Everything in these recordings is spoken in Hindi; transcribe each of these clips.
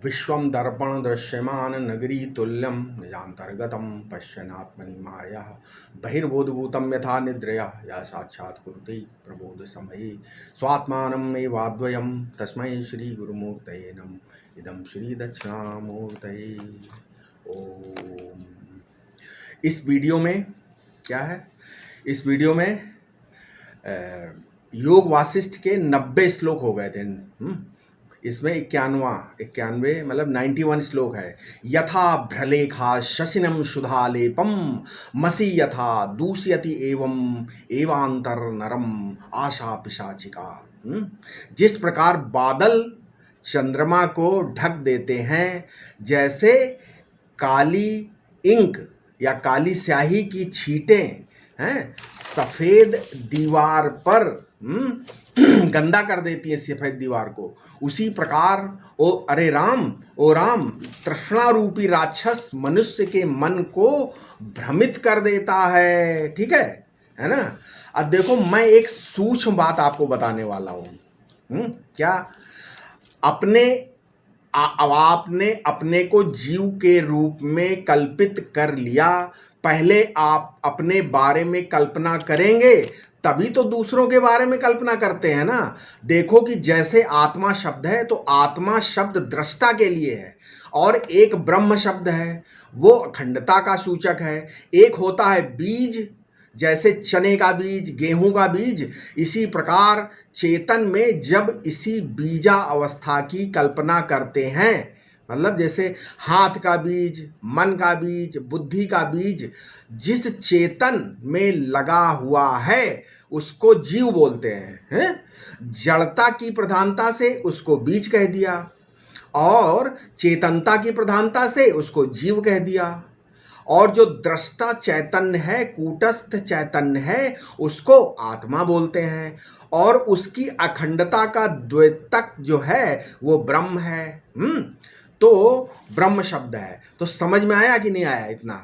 विश्वं दर्पण दृश्यमान नगरी तुल्यं निजान्तर्गतं पश्यन्नात्मनि माया बहिर्बोधभूतं यथा निद्रया या साक्षात् कुरुते प्रबोधसमये स्वात्मानम् एवाद्वयं तस्मै श्रीगुरुमूर्तये नमः। इदं श्रीदक्षिणामूर्तये। ओम। इस वीडियो में क्या है, इस वीडियो में योग वासिष्ठ के 90 श्लोक हो गए थे। इसमें 91 मतलब 91 श्लोक है। यथा भ्रलेखा शशिनम सुधालेपम मसी यथा दूषयति एवं एवांतर नरम आशा पिशाचिका। जिस प्रकार बादल चंद्रमा को ढक देते हैं, जैसे काली इंक या काली स्याही की छींटें हैं सफेद दीवार पर गंदा कर देती है सफेद दीवार को, उसी प्रकार ओ राम तृष्णा रूपी राक्षस मनुष्य के मन को भ्रमित कर देता है। ठीक है ना। अब देखो, मैं एक सूक्ष्म बात आपको बताने वाला हूं। क्या आपने अपने को जीव के रूप में कल्पित कर लिया। पहले आप अपने बारे में कल्पना करेंगे तभी तो दूसरों के बारे में कल्पना करते हैं ना। देखो कि जैसे आत्मा शब्द है तो आत्मा शब्द दृष्टा के लिए है, और एक ब्रह्म शब्द है वो अखंडता का सूचक है। एक होता है बीज, जैसे चने का बीज, गेहूं का बीज, इसी प्रकार चेतन में जब इसी बीजा अवस्था की कल्पना करते हैं, मतलब जैसे हाथ का बीज, मन का बीज, बुद्धि का बीज जिस चेतन में लगा हुआ है उसको जीव बोलते हैं। जड़ता की प्रधानता से उसको बीज कह दिया और चेतनता की प्रधानता से उसको जीव कह दिया, और जो दृष्टा चैतन्य है, कूटस्थ चैतन्य है, उसको आत्मा बोलते हैं, और उसकी अखंडता का द्वैतक जो है वो ब्रह्म है। तो ब्रह्म शब्द है। तो समझ में आया कि नहीं आया इतना?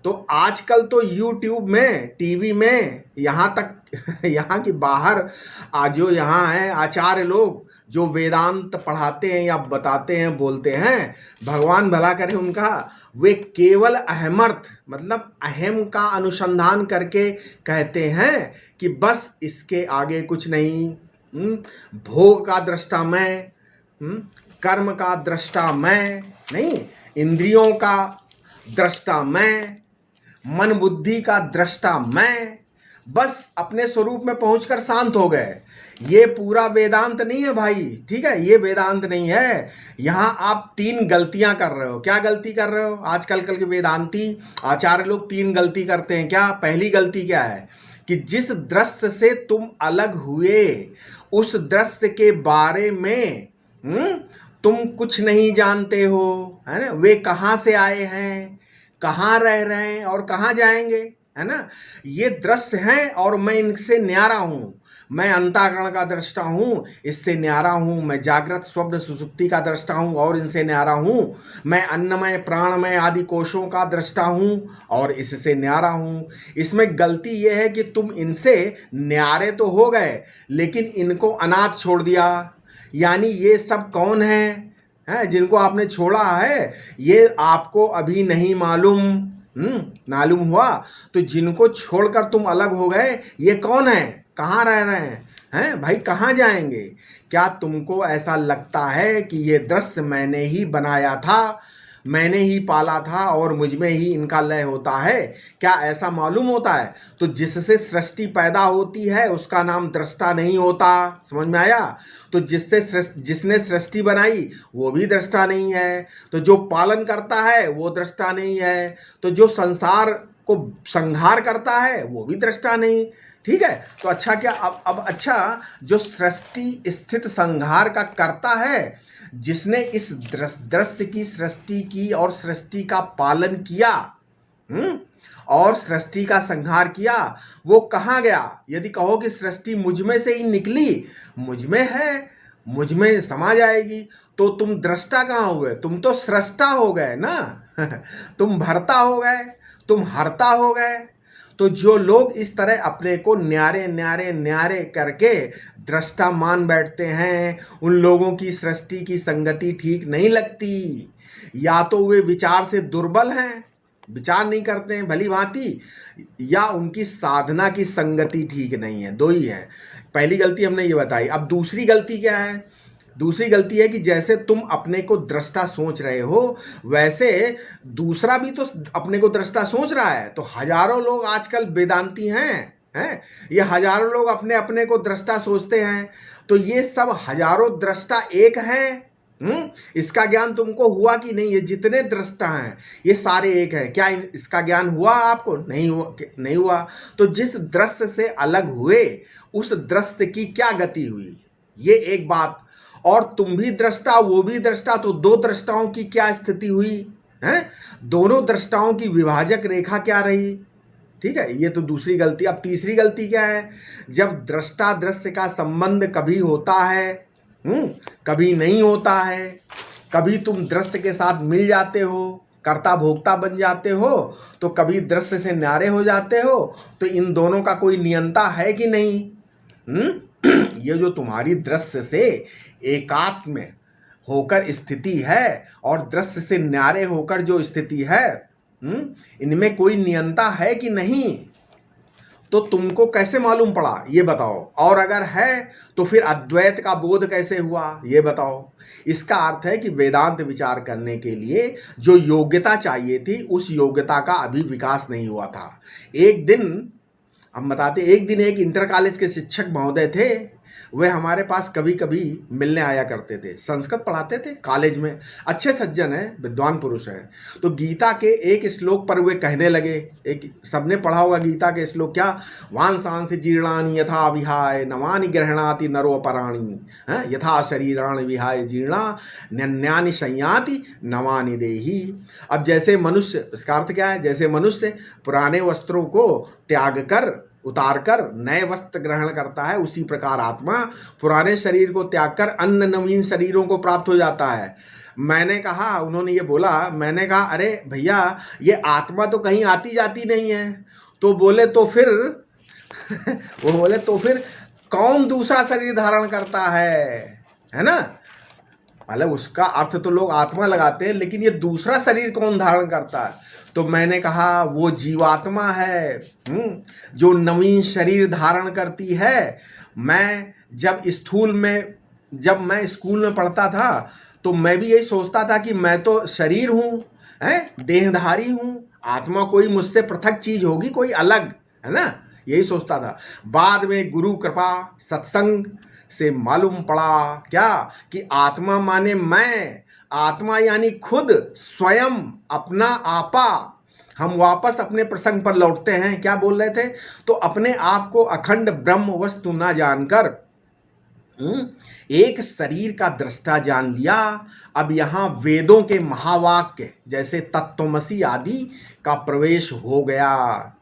तो आजकल तो YouTube में, टीवी में, यहाँ तक यहाँ की बाहर जो यहाँ हैं आचार्य लोग जो वेदांत पढ़ाते हैं या बताते हैं, बोलते हैं, भगवान भला करे उनका, वे केवल अहमर्थ मतलब अहम का अनुसंधान करके कहते हैं कि बस इसके आगे कुछ नहीं। भोग का दृष्टा मैं, कर्म का दृष्टा मैं नहीं, इंद्रियों का दृष्टा मैं, मन बुद्धि का दृष्टा मैं, बस अपने स्वरूप में पहुंचकर शांत हो गए। ये पूरा वेदांत नहीं है भाई। ठीक है, ये वेदांत नहीं है। यहां आप 3 गलतियां कर रहे हो। क्या गलती कर रहे हो? आजकल के वेदांती आचार्य लोग 3 गलती करते हैं। क्या? पहली गलती क्या है कि जिस दृश्य से तुम अलग हुए उस दृश्य के बारे में तुम कुछ नहीं जानते हो, है ना। वे कहाँ से आए हैं, कहाँ रह रहे हैं और कहाँ जाएंगे, है ना। ये दृश्य हैं और मैं इनसे न्यारा हूं। मैं अंतःकरण का दृष्टा हूं, इससे न्यारा हूं। मैं जागृत स्वप्न सुषुप्ति का दृष्टा हूं और इनसे न्यारा हूं। मैं अन्नमय प्राणमय आदि कोशों का दृष्टा हूं और इससे न्यारा हूं। इसमें गलती यह है कि तुम इनसे न्यारे तो हो गए लेकिन इनको अनाथ छोड़ दिया। यानी ये सब कौन है जिनको आपने छोड़ा है, ये आपको अभी नहीं मालूम। मालूम हुआ तो जिनको छोड़कर तुम अलग हो गए, ये कौन है, कहाँ रह रहे हैं भाई, कहाँ जाएंगे? क्या तुमको ऐसा लगता है कि ये दृश्य मैंने ही बनाया था, मैंने ही पाला था और मुझ में ही इनका लय होता है? क्या ऐसा मालूम होता है? तो जिससे सृष्टि पैदा होती है उसका नाम दृष्टा नहीं होता। समझ में आया? तो जिसने सृष्टि बनाई वो भी दृष्टा नहीं है। तो जो पालन करता है वो दृष्टा नहीं है। तो जो संसार को संहार करता है वो भी दृष्टा नहीं। ठीक है, तो अच्छा क्या अब अच्छा, जो सृष्टि स्थित संहार का करता है, जिसने इस दृश्य की सृष्टि की और सृष्टि का पालन किया और सृष्टि का संहार किया, वो कहाँ गया? यदि कहो कि सृष्टि मुझ में से ही निकली, मुझ में है, मुझ में समा जाएगी, तो तुम दृष्टा कहाँ हुए? तुम तो सृष्टा हो गए ना। तुम भरता हो गए, तुम हरता हो गए। तो जो लोग इस तरह अपने को न्यारे न्यारे न्यारे करके दृष्टा मान बैठते हैं, उन लोगों की सृष्टि की संगति ठीक नहीं लगती। या तो वे विचार से दुर्बल हैं, विचार नहीं करते हैं भली भांति, या उनकी साधना की संगति ठीक नहीं है। दो ही है। पहली गलती हमने ये बताई। अब दूसरी गलती क्या है? दूसरी गलती है कि जैसे तुम अपने को दृष्टा सोच रहे हो, वैसे दूसरा भी तो अपने को दृष्टा सोच रहा है। तो हजारों लोग आजकल वेदांती हैं, ये हजारों लोग अपने अपने को दृष्टा सोचते हैं। तो ये सब हजारों दृष्टा एक हैं। इसका ज्ञान तुमको हुआ कि नहीं? ये जितने दृष्टा हैं ये सारे एक हैं। क्या इसका ज्ञान हुआ आपको? नहीं हुआ। तो जिस दृश्य से अलग हुए उस दृश्य की क्या गति हुई, ये एक बात। और तुम भी दृष्टा, वो भी दृष्टा, तो दो दृष्टाओं की क्या स्थिति हुई है? दोनों दृष्टाओं की विभाजक रेखा क्या रही? ठीक है, ये तो दूसरी गलती। अब तीसरी गलती क्या है? जब दृष्टा दृश्य का संबंध कभी होता है, कभी नहीं होता है, कभी तुम दृश्य के साथ मिल जाते हो, कर्ता भोक्ता बन जाते हो, तो कभी दृश्य से न्यारे हो जाते हो। तो इन दोनों का कोई नियंता है कि नहीं? ये जो तुम्हारी दृश्य से एकात्म होकर स्थिति है और दृश्य से न्यारे होकर जो स्थिति है, इनमें कोई नियंता है कि नहीं? तो तुमको कैसे मालूम पड़ा ये बताओ। और अगर है तो फिर अद्वैत का बोध कैसे हुआ ये बताओ। इसका अर्थ है कि वेदांत विचार करने के लिए जो योग्यता चाहिए थी, उस योग्यता का अभी विकास नहीं हुआ था। एक दिन हम बताते, एक दिन एक इंटर कॉलेज के शिक्षक महोदय थे, वे हमारे पास कभी कभी मिलने आया करते थे। संस्कृत पढ़ाते थे कॉलेज में, अच्छे सज्जन हैं, विद्वान पुरुष हैं। तो गीता के एक श्लोक पर वे कहने लगे, एक सबने पढ़ा होगा गीता के श्लोक, क्या? वांसांसि जीर्णानि यथा विहाय नवानि गृह्णाति नरो अपराणि, यथा शरीराणि विहाय जीर्णा नन्यानि संयाति नवानि देहि। अब जैसे मनुष्य, इसका अर्थ क्या है? जैसे मनुष्य पुराने वस्त्रों को त्याग कर, उतार कर नए वस्त्र ग्रहण करता है, उसी प्रकार आत्मा पुराने शरीर को त्याग कर अन्य नवीन शरीरों को प्राप्त हो जाता है। मैंने कहा, उन्होंने ये बोला, मैंने कहा अरे भैया, ये आत्मा तो कहीं आती जाती नहीं है। तो बोले तो फिर वो बोले तो फिर कौन दूसरा शरीर धारण करता है ना? मतलब उसका अर्थ तो लोग आत्मा लगाते हैं, लेकिन ये दूसरा शरीर कौन धारण करता है? तो मैंने कहा वो जीवात्मा है, जो नवीन शरीर धारण करती है। जब मैं स्कूल में पढ़ता था तो मैं भी यही सोचता था कि मैं तो शरीर हूँ, देहधारी हूँ, आत्मा कोई मुझसे पृथक चीज होगी, कोई अलग, है ना? यही सोचता था। बाद में गुरु कृपा सत्संग से मालूम पड़ा क्या कि आत्मा माने मैं, आत्मा यानी खुद, स्वयं, अपना आपा। हम वापस अपने प्रसंग पर लौटते हैं। क्या बोल रहे थे? तो अपने आप को अखंड ब्रह्म वस्तु ना जानकर एक शरीर का दृष्टा जान लिया। अब यहाँ वेदों के महावाक्य जैसे तत्त्वमसि आदि का प्रवेश हो गया,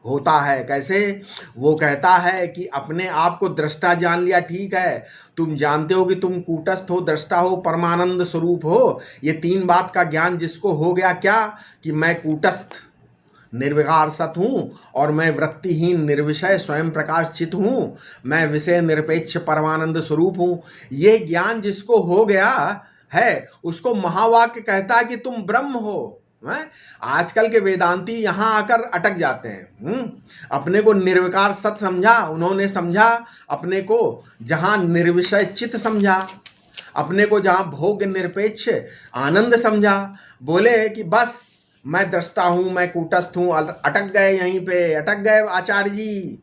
होता है। कैसे? वो कहता है कि अपने आप को दृष्टा जान लिया, ठीक है, तुम जानते हो कि तुम कूटस्थ हो, दृष्टा हो, परमानंद स्वरूप हो। ये तीन बात का ज्ञान जिसको हो गया, क्या? कि मैं कूटस्थ निर्विकार सत हूँ और मैं वृत्तिहीन निर्विषय स्वयं प्रकाश चित हूँ, मैं विषय निरपेक्ष परमानंद स्वरूप हूँ। ये ज्ञान जिसको हो गया है उसको महावाक्य कहता है कि तुम ब्रह्म हो। आजकल के वेदांती यहाँ आकर अटक जाते हैं। अपने को निर्विकार सत समझा, उन्होंने समझा अपने को जहाँ निर्विषय चित समझा, अपने को जहाँ भोग निरपेक्ष आनंद समझा। बोले कि बस मैं दृष्टा हूँ, मैं कूटस्थ हूँ। अटक गए, यहीं पे अटक गए आचार्य जी,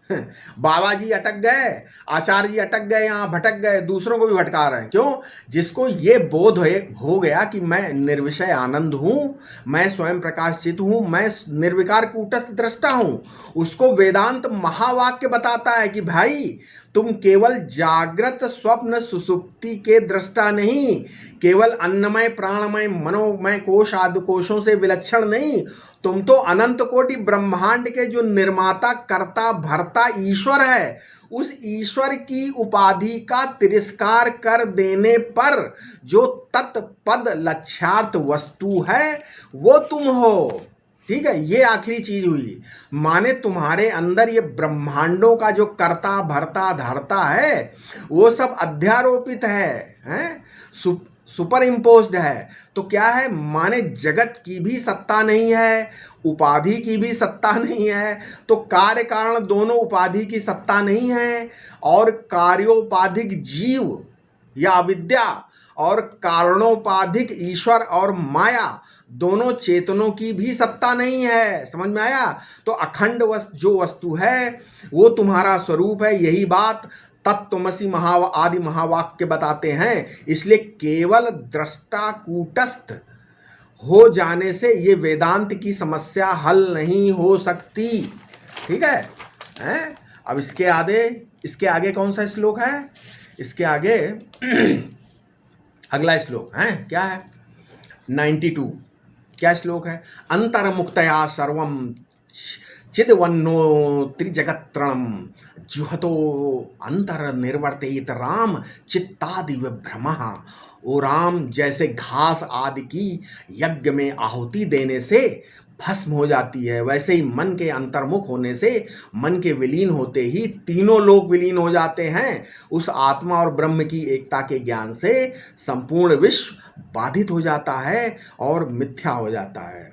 बाबा जी अटक गए, आचार्य जी अटक गए, यहाँ भटक गए, दूसरों को भी भटका रहे हैं। क्यों? जिसको ये बोध हो गया कि मैं निर्विषय आनंद हूँ, मैं स्वयं प्रकाशित हूँ, मैं निर्विकार कूटस्थ दृष्टा हूँ, उसको वेदांत महावाक्य बताता है कि भाई तुम केवल जागृत स्वप्न सुसुप्ति के दृष्टा नहीं, केवल अन्नमय प्राणमय मनोमय कोश आदि कोशों से विलक्षण नहीं, तुम तो अनंत कोटि ब्रह्मांड के जो निर्माता कर्ता भरता ईश्वर है, उस ईश्वर की उपाधि का तिरस्कार कर देने पर जो तत्पद लक्ष्यार्थ वस्तु है वो तुम हो। ठीक है, ये आखिरी चीज हुई। माने तुम्हारे अंदर ये ब्रह्मांडों का जो कर्ता भरता धरता है वो सब अध्यारोपित हैं, सुपर इम्पोज्ड है। तो क्या है, माने जगत की भी सत्ता नहीं है, उपाधि की भी सत्ता नहीं है। तो कार्य कारण दोनों उपाधि की सत्ता नहीं है, और कार्योपाधिक जीव या अविद्या और कारणोपाधिक ईश्वर और माया दोनों चेतनों की भी सत्ता नहीं है। समझ में आया? तो अखंड वस्तु जो वस्तु है वो तुम्हारा स्वरूप है। यही बात तत्त्वमसि आदि महावाक्य बताते हैं। इसलिए केवल दृष्टा कूटस्थ हो जाने से ये वेदांत की समस्या हल नहीं हो सकती। ठीक है, हैं? अब इसके आगे कौन सा श्लोक है? इसके आगे अगला श्लोक है, क्या है? 92। क्या श्लोक है? अंतर्मुक्तया सर्वम चिदवन्नो त्रिजगत्रणम जुहतो अंतर निर्वर्तित राम चित्तादि विभ्रमः। ओ राम, जैसे घास आदि की यज्ञ में आहुति देने से भस्म हो जाती है, वैसे ही मन के अंतर्मुख होने से, मन के विलीन होते ही तीनों लोग विलीन हो जाते हैं। उस आत्मा और ब्रह्म की एकता के ज्ञान से संपूर्ण विश्व बाधित हो जाता है और मिथ्या हो जाता है।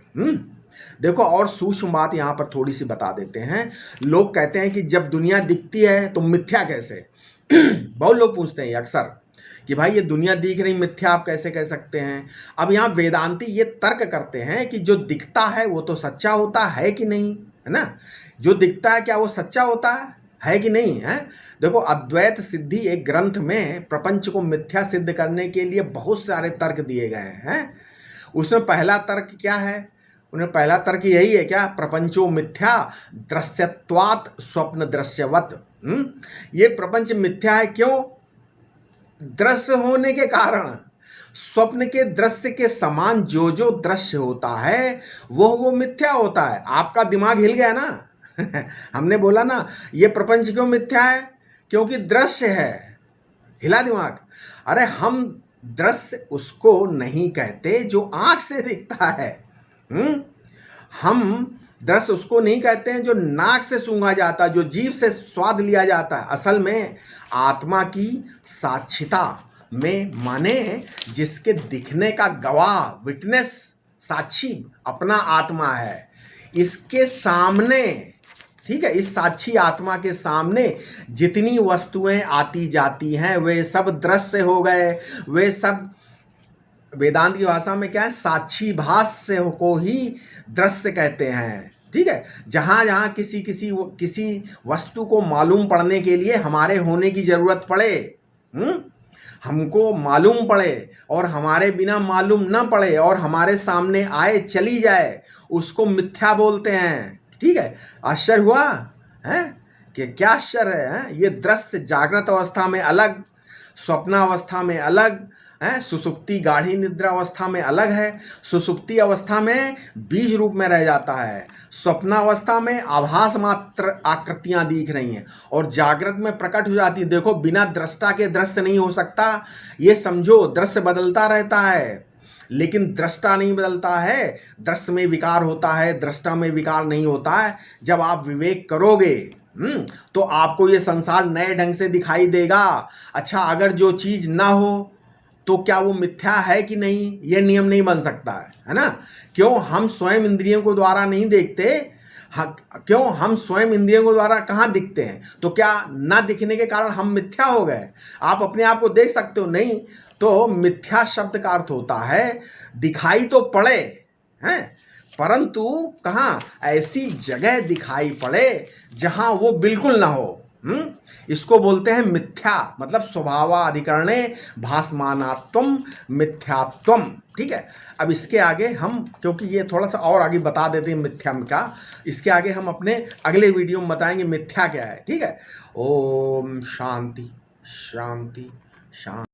देखो, और सूक्ष्म बात यहाँ पर थोड़ी सी बता देते हैं। लोग कहते हैं कि जब दुनिया दिखती है तो मिथ्या कैसे? बहुत लोग पूछते हैं अक्सर कि भाई ये दुनिया दिख रही, मिथ्या आप कैसे कह सकते हैं? अब यहाँ वेदांती ये तर्क करते हैं कि जो दिखता है वो तो सच्चा होता है कि नहीं, है ना? जो दिखता है क्या वो सच्चा होता है कि नहीं है? देखो, अद्वैत सिद्धि एक ग्रंथ में प्रपंच को मिथ्या सिद्ध करने के लिए बहुत सारे तर्क दिए गए हैं। उसमें पहला तर्क क्या है? उन्हें पहला तर्क यही है, क्या? प्रपंचो मिथ्या दृश्यत्वात् स्वप्न दृश्यवत। ये प्रपंच मिथ्या है, क्यों? दृश्य होने के कारण। स्वप्न के दृश्य के समान जो जो दृश्य होता है वो मिथ्या होता है। आपका दिमाग हिल गया ना? हमने बोला ना ये प्रपंच क्यों मिथ्या है? क्योंकि दृश्य है। हिला दिमाग? अरे हम दृश्य उसको नहीं कहते जो आंख से दिखता है। हम दृश्य उसको नहीं कहते हैं जो नाक से सूंघा जाता है, जो जीभ से स्वाद लिया जाता है। असल में आत्मा की साक्षिता में माने जिसके दिखने का गवाह, विटनेस, साक्षी अपना आत्मा है। इसके सामने, ठीक है, इस साक्षी आत्मा के सामने जितनी वस्तुएं आती जाती हैं वे सब दृश्य हो गए। वे सब वेदांत की भाषा में क्या है? साक्षी भाष्य को ही दृश्य कहते हैं। ठीक है, जहाँ जहाँ किसी वस्तु को मालूम पड़ने के लिए हमारे होने की जरूरत पड़े, हमको मालूम पड़े और हमारे बिना मालूम न पड़े और हमारे सामने आए चली जाए, उसको मिथ्या बोलते हैं। ठीक है, आश्चर्य हुआ है कि क्या आश्चर्य है? ये दृश्य जागृत अवस्था में अलग, स्वप्नावस्था में अलग है, सुसुप्ति गाढ़ी निद्रा अवस्था में अलग है। सुसुप्ति अवस्था में बीज रूप में रह जाता है, स्वप्नावस्था में आभास मात्र आकृतियां दिख रही हैं और जागृत में प्रकट हो जाती है। देखो, बिना दृष्टा के दृश्य नहीं हो सकता, ये समझो। दृश्य बदलता रहता है लेकिन दृष्टा नहीं बदलता है। दृश्य में विकार होता है, दृष्टा में विकार नहीं होता है। जब आप विवेक करोगे तो आपको ये संसार नए ढंग से दिखाई देगा। अच्छा, अगर जो चीज ना हो तो क्या वो मिथ्या है कि नहीं, ये नियम नहीं बन सकता है ना? क्यों? हम स्वयं इंद्रियों को द्वारा नहीं देखते। क्यों? हम स्वयं इंद्रियों को द्वारा कहाँ दिखते हैं? तो क्या ना दिखने के कारण हम मिथ्या हो गए? आप अपने आप को देख सकते हो? नहीं। तो मिथ्या शब्द का अर्थ होता है दिखाई तो पड़े हैं, परंतु कहाँ? ऐसी जगह दिखाई पड़े जहां वो बिल्कुल ना हो। इसको बोलते हैं मिथ्या, मतलब स्वभावाधिकरणे भासमानात्वम मिथ्यात्वम। ठीक है, अब इसके आगे हम, क्योंकि ये थोड़ा सा और आगे बता देते हैं मिथ्या का, इसके आगे हम अपने अगले वीडियो में बताएंगे मिथ्या क्या है। ठीक है, ओम शांति शांति शांति।